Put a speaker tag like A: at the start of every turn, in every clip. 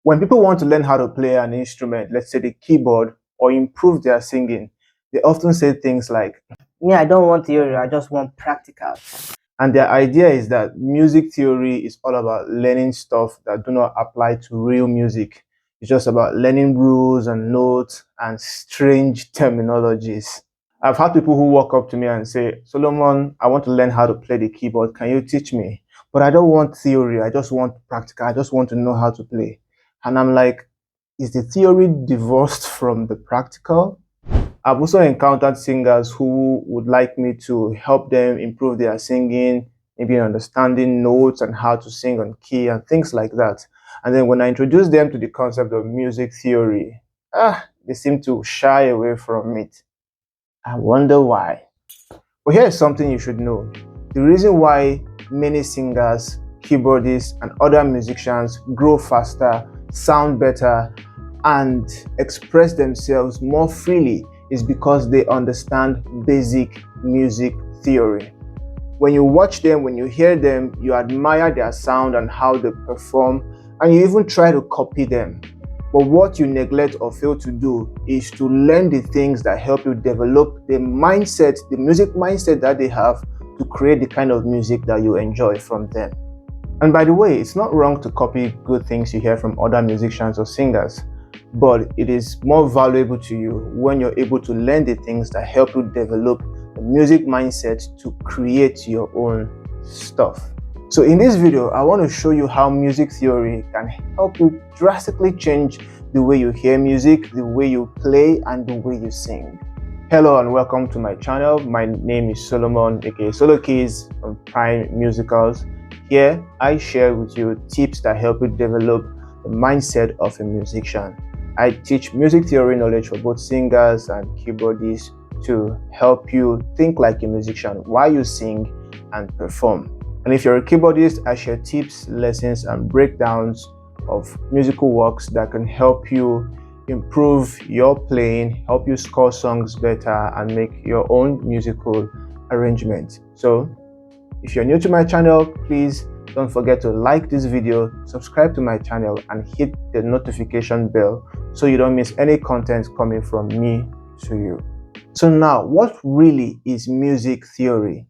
A: When people want to learn how to play an instrument, let's say the keyboard, or improve their singing, they often say things like,
B: Me, I don't want theory, I just want practical.
A: and their idea is that music theory is all about learning stuff that do not apply to real music. It's just about learning rules and notes and strange terminologies. I've had people who walk up to me and say, Solomon, I want to learn how to play the keyboard. Can you teach me? But I don't want theory. I just want practical. I just want to know how to play. And I'm like, is the theory divorced from the practical? I've also encountered singers who would like me to help them improve their singing, maybe understanding notes and how to sing on key and things like that. And then when I introduce them to the concept of music theory, they seem to shy away from it. I wonder why. But here's something you should know. The reason why many singers, keyboardists, and other musicians grow faster, sound better, and express themselves more freely is because they understand basic music theory. When you watch them, when you hear them, you admire their sound and how they perform, and you even try to copy them. But what you neglect or fail to do is to learn the things that help you develop the mindset, the music mindset that they have to create the kind of music that you enjoy from them. And by the way, it's not wrong to copy good things you hear from other musicians or singers, but it is more valuable to you when you're able to learn the things that help you develop the music mindset to create your own stuff. So in this video, I want to show you how music theory can help you drastically change the way you hear music, the way you play, and the way you sing. Hello and welcome to my channel. My name is Solomon, aka Solo Keys from Prime Musicals. Here, I share with you tips that help you develop the mindset of a musician. I teach music theory knowledge for both singers and keyboardists to help you think like a musician while you sing and perform. And if you're a keyboardist, I share tips, lessons, and breakdowns of musical works that can help you improve your playing, help you score songs better, and make your own musical arrangement. So, if you're new to my channel, please don't forget to like this video, subscribe to my channel, and hit the notification bell so you don't miss any content coming from me to you. So now, what really is music theory?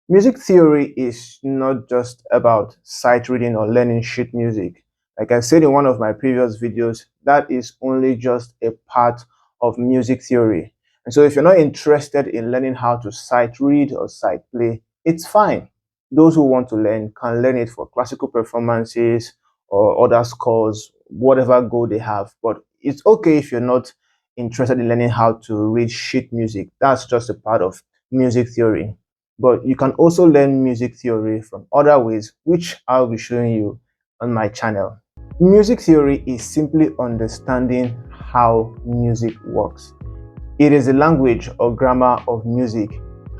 A: Music theory is not just about sight reading or learning sheet music. Like I said in one of my previous videos, that is only just a part of music theory. And so if you're not interested in learning how to sight read or sight play, it's fine. Those who want to learn can learn it for classical performances or other scores, whatever goal they have. But it's okay if you're not interested in learning how to read sheet music. That's just a part of music theory. But you can also learn music theory from other ways, which I'll be showing you on my channel. Music theory is simply understanding how music works. It is the language or grammar of music,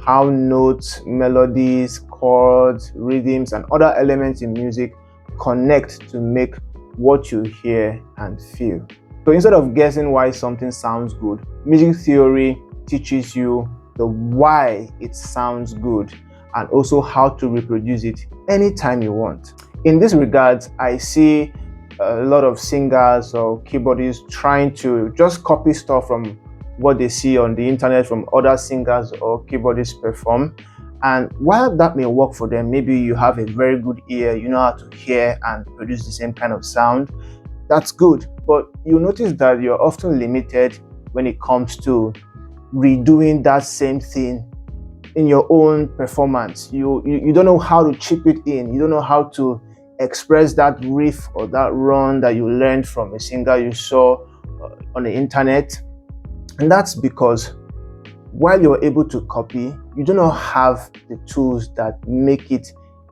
A: how notes, melodies, chords, rhythms, and other elements in music connect to make what you hear and feel. So instead of guessing why something sounds good, music theory teaches you the why it sounds good and also how to reproduce it anytime you want. In this regard, I see a lot of singers or keyboardists trying to just copy stuff from what they see on the internet from other singers or keyboardists perform. And while that may work for them, maybe you have a very good ear, you know how to hear and produce the same kind of sound, that's good. But you notice that you're often limited when it comes to redoing that same thing in your own performance. You don't know how to chip it in. You don't know how to express that riff or that run that you learned from a singer you saw on the internet. And that's because while you're able to copy, you do not have the tools that make it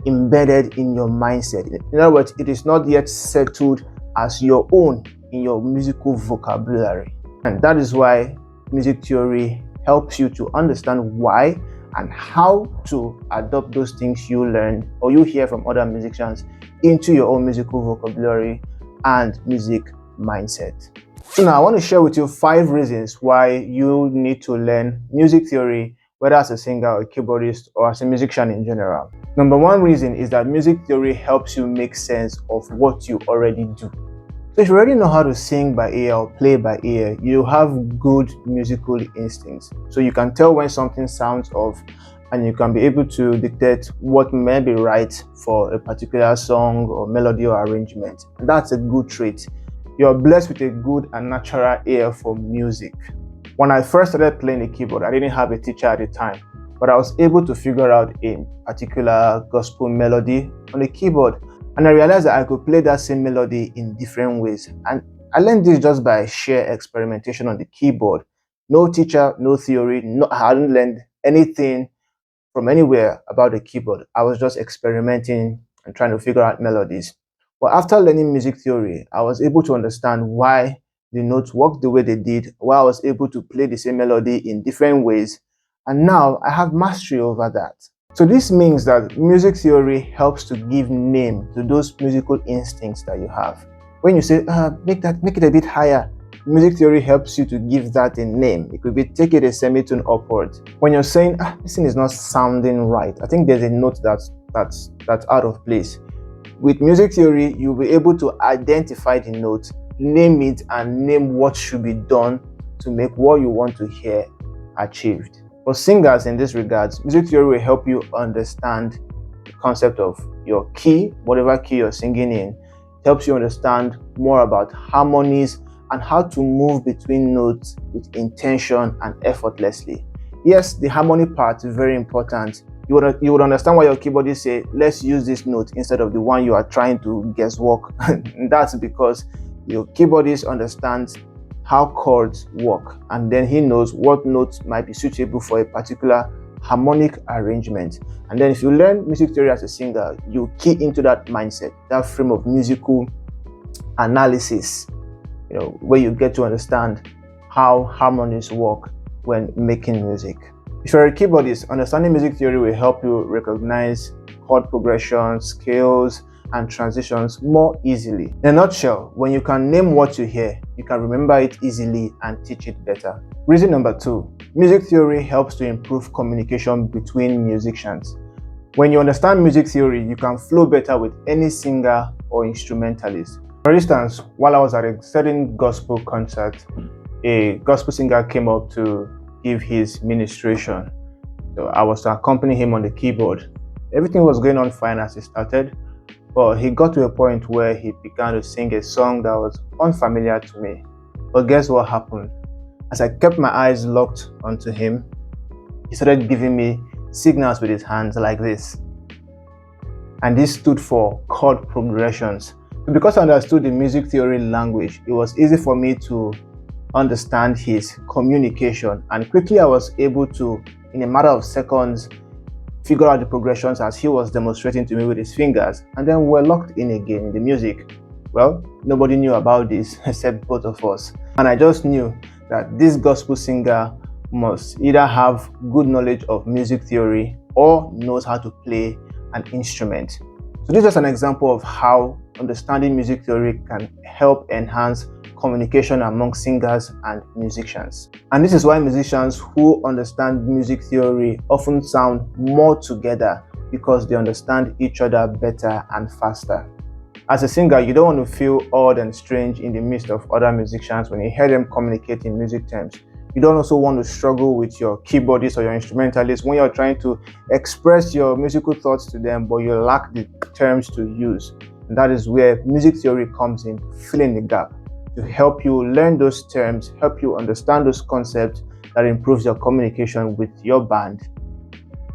A: embedded in your mindset. In other words, it is not yet settled as your own in your musical vocabulary. And that is why music theory helps you to understand why and how to adopt those things you learn or you hear from other musicians into your own musical vocabulary and music mindset. So now I want to share with you 5 reasons why you need to learn music theory, whether as a singer or a keyboardist or as a musician in general. Number 1 reason is that music theory helps you make sense of what you already do. So if you already know how to sing by ear or play by ear, you have good musical instincts. So you can tell when something sounds off, and you can be able to dictate what may be right for a particular song or melody or arrangement. And that's a good trait. You're blessed with a good and natural ear for music. When I first started playing the keyboard, I didn't have a teacher at the time, but I was able to figure out a particular gospel melody on the keyboard. And I realized that I could play that same melody in different ways. And I learned this just by sheer experimentation on the keyboard. No teacher, no theory, I hadn't learned anything from anywhere about the keyboard. I was just experimenting and trying to figure out melodies. But after learning music theory, I was able to understand why the notes worked the way they did, why I was able to play the same melody in different ways. And now I have mastery over that. So this means that music theory helps to give name to those musical instincts that you have. When you say, make it a bit higher, music theory helps you to give that a name. It could be take it a semitone upward. When you're saying, this thing is not sounding right, I think there's a note that's out of place. With music theory, you'll be able to identify the note, name it, and name what should be done to make what you want to hear achieved. For singers in this regards, music theory will help you understand the concept of your key, whatever key you're singing in. It helps you understand more about harmonies and how to move between notes with intention and effortlessly. Yes, the harmony part is very important. You would understand why your keyboardist say, let's use this note instead of the one you are trying to guesswork. That's because your keyboardist understands how chords work, and then he knows what notes might be suitable for a particular harmonic arrangement. And then if you learn music theory as a singer, you key into that mindset, that frame of musical analysis, where you get to understand how harmonies work when making music. If you're a keyboardist, understanding music theory will help you recognize chord progressions, scales, and transitions more easily. In a nutshell, when you can name what you hear, you can remember it easily and teach it better. Reason number 2, music theory helps to improve communication between musicians. When you understand music theory, you can flow better with any singer or instrumentalist. For instance, while I was at a certain gospel concert, a gospel singer came up to give his ministration. So I was to accompany him on the keyboard. Everything was going on fine as he started, but he got to a point where he began to sing a song that was unfamiliar to me. But guess what happened? As I kept my eyes locked onto him, he started giving me signals with his hands like this. And this stood for chord progressions. Because I understood the music theory language, it was easy for me to understand his communication. And quickly I was able to, in a matter of seconds, figure out the progressions as he was demonstrating to me with his fingers, and then we're locked in again in the music. Well, nobody knew about this except both of us. And I just knew that this gospel singer must either have good knowledge of music theory or knows how to play an instrument. So this is just an example of how understanding music theory can help enhance communication among singers and musicians. And this is why musicians who understand music theory often sound more together, because they understand each other better and faster. As a singer, you don't want to feel odd and strange in the midst of other musicians when you hear them communicate in music terms. You don't also want to struggle with your keyboardist or your instrumentalist when you're trying to express your musical thoughts to them, but you lack the terms to use. And that is where music theory comes in, filling the gap, to help you learn those terms, help you understand those concepts that improves your communication with your band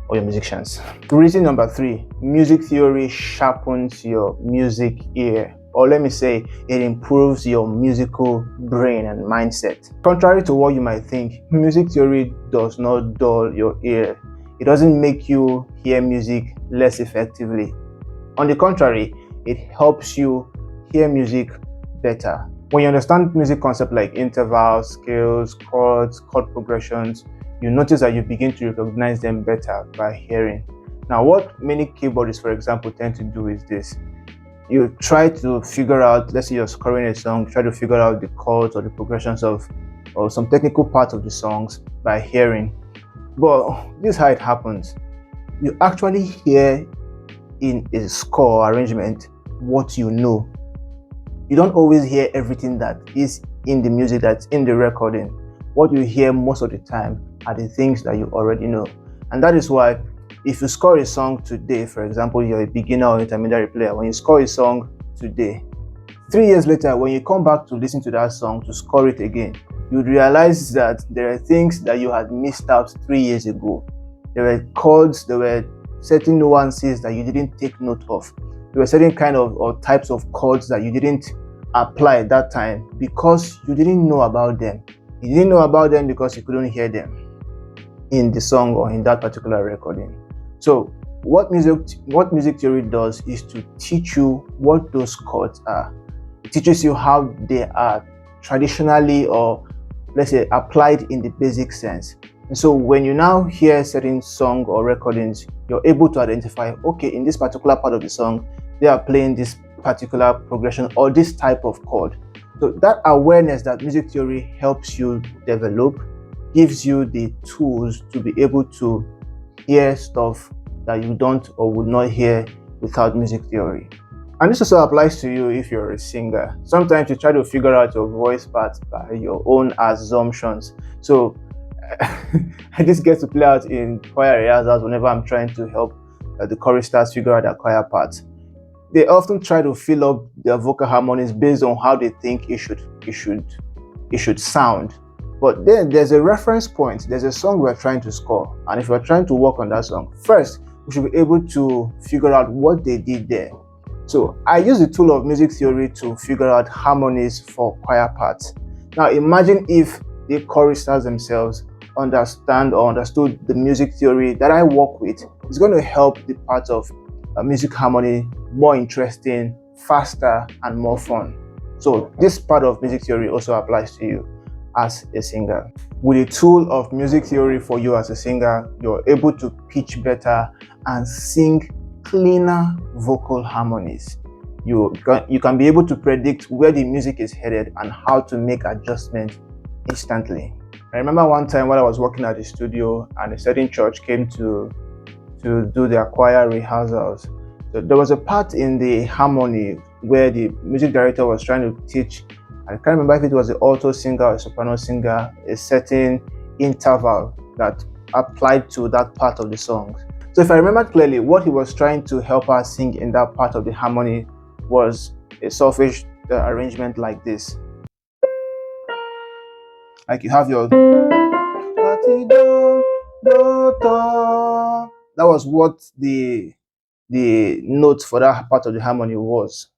A: or your musicians. Reason number 3, music theory sharpens your music ear. Or let me say, it improves your musical brain and mindset. Contrary to what you might think, music theory does not dull your ear. It doesn't make you hear music less effectively. On the contrary, it helps you hear music better. When you understand music concepts like intervals, scales, chords, chord progressions, you notice that you begin to recognize them better by hearing. Now, what many keyboardists, for example, tend to do is this. You try to figure out, let's say you're scoring a song, try to figure out the chords or the progressions of or some technical parts of the songs by hearing. But this is how it happens. You actually hear in a score arrangement what you know. You don't always hear everything that is in the music that's in the recording. What you hear most of the time are the things that you already know. And that is why if you score a song today, for example, you're a beginner or intermediate player, when you score a song today, 3 years later, when you come back to listen to that song to score it again, you'd realize that there are things that you had missed out 3 years ago. There were chords, there were certain nuances that you didn't take note of. There were certain kind of or types of chords that you didn't apply at that time because you didn't know about them. You didn't know about them because you couldn't hear them in the song or in that particular recording. So what music theory does is to teach you what those chords are. It teaches you how they are traditionally, or let's say, applied in the basic sense. And so when you now hear certain song or recordings, you're able to identify, okay, in this particular part of the song, they are playing this particular progression or this type of chord. So that awareness that music theory helps you develop gives you the tools to be able to hear stuff that you don't or would not hear without music theory. And this also applies to you if you're a singer. Sometimes you try to figure out your voice parts by your own assumptions. So this gets to play out in choir rehearsals whenever I'm trying to help the choristers figure out their choir parts. They often try to fill up their vocal harmonies based on how they think it should sound. But then there's a reference point, there's a song we're trying to score. And if we're trying to work on that song, first, we should be able to figure out what they did there. So I use the tool of music theory to figure out harmonies for choir parts. Now imagine if the choristers themselves understand or understood the music theory that I work with. It's going to help the part of music harmony more interesting, faster, and more fun. So this part of music theory also applies to you as a singer. With the tool of music theory for you as a singer, you're able to pitch better and sing cleaner vocal harmonies. You can be able to predict where the music is headed and how to make adjustments instantly. I remember one time while I was working at the studio and a certain church came to do their choir rehearsals. So there was a part in the harmony where the music director was trying to teach, I can't remember if it was the alto singer or soprano singer, a certain interval that applied to that part of the song. So if I remember clearly, what he was trying to help us sing in that part of the harmony was a solfege arrangement like this. Like you have your that was what the note for that part of the harmony was.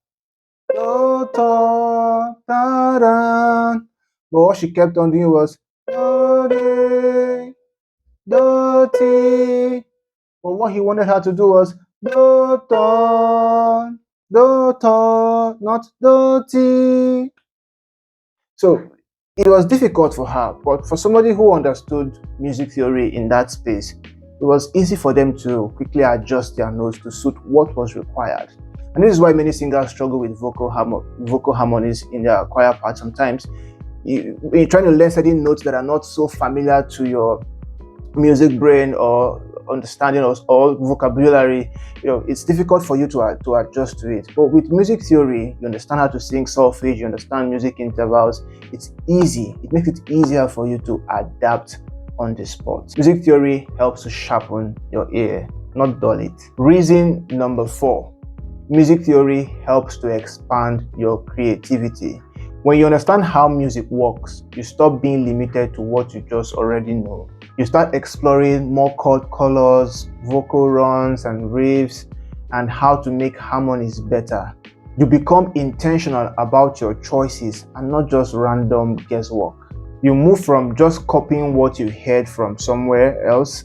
A: But what she kept on doing was but what he wanted her to do was not do. So it was difficult for her, but for somebody who understood music theory in that space, it was easy for them to quickly adjust their notes to suit what was required. And this is why many singers struggle with vocal harmonies in their choir part. Sometimes you're trying to learn certain notes that are not so familiar to your music brain or understanding or vocabulary. It's difficult for you to adjust to it. But with music theory, you understand how to sing solfege, you understand music intervals. It's easy. It makes it easier for you to adapt on the spot. Music theory helps to sharpen your ear, not dull it. Reason number 4. Music theory helps to expand your creativity. When you understand how music works, you stop being limited to what you just already know. You start exploring more chord colors, vocal runs and riffs, and how to make harmonies better. You become intentional about your choices and not just random guesswork. You move from just copying what you heard from somewhere else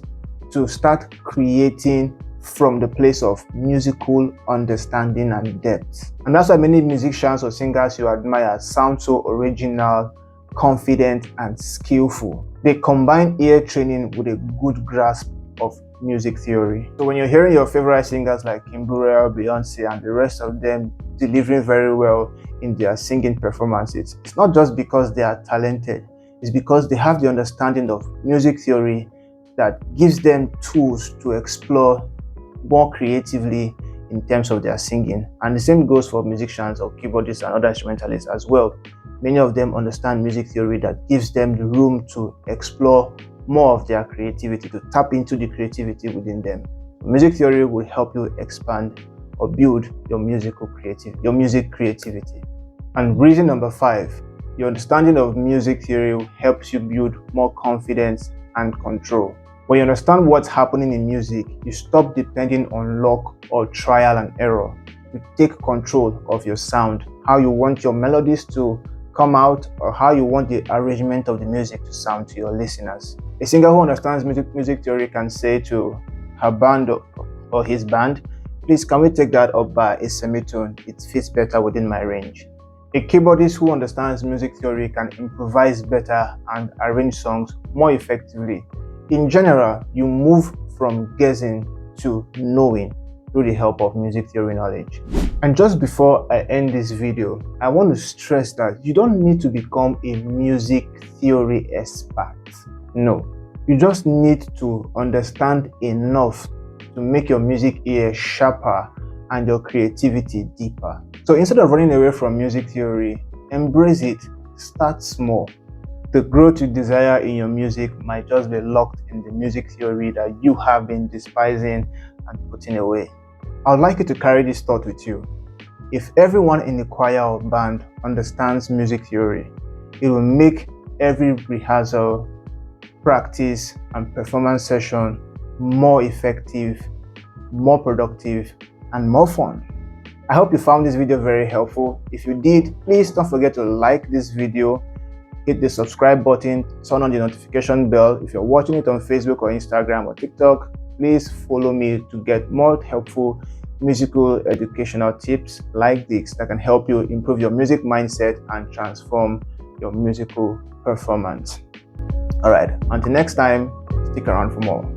A: to start creating from the place of musical understanding and depth. And that's why many musicians or singers you admire sound so original, confident, and skillful. They combine ear training with a good grasp of music theory. So when you're hearing your favorite singers like Kim Burrell, Beyonce, and the rest of them delivering very well in their singing performances, it's not just because they are talented, it's because they have the understanding of music theory that gives them tools to explore more creatively in terms of their singing. And the same goes for musicians or keyboardists and other instrumentalists as well. Many of them understand music theory that gives them the room to explore more of their creativity, to tap into the creativity within them. Music theory will help you expand or build your music creativity. And reason number 5, your understanding of music theory helps you build more confidence and control. When you understand what's happening in music, you stop depending on luck or trial and error. You take control of your sound, how you want your melodies to come out, or how you want the arrangement of the music to sound to your listeners. A singer who understands music theory can say to her band or his band, "Please, can we take that up by a semitone? It fits better within my range." A keyboardist who understands music theory can improvise better and arrange songs more effectively. In general, you move from guessing to knowing through the help of music theory knowledge. And just before I end this video, I want to stress that you don't need to become a music theory expert. No, you just need to understand enough to make your music ear sharper and your creativity deeper. So instead of running away from music theory, embrace it. Start small. The growth you desire in your music might just be locked in the music theory that you have been despising and putting away. I would like you to carry this thought with you. If everyone in the choir or band understands music theory, it will make every rehearsal, practice, and performance session more effective, more productive, and more fun. I hope you found this video very helpful. If you did, please don't forget to like this video, hit the subscribe button, turn on the notification bell. If you're watching it on Facebook or Instagram or TikTok, please follow me to get more helpful musical educational tips like this that can help you improve your music mindset and transform your musical performance. All right, until next time, stick around for more.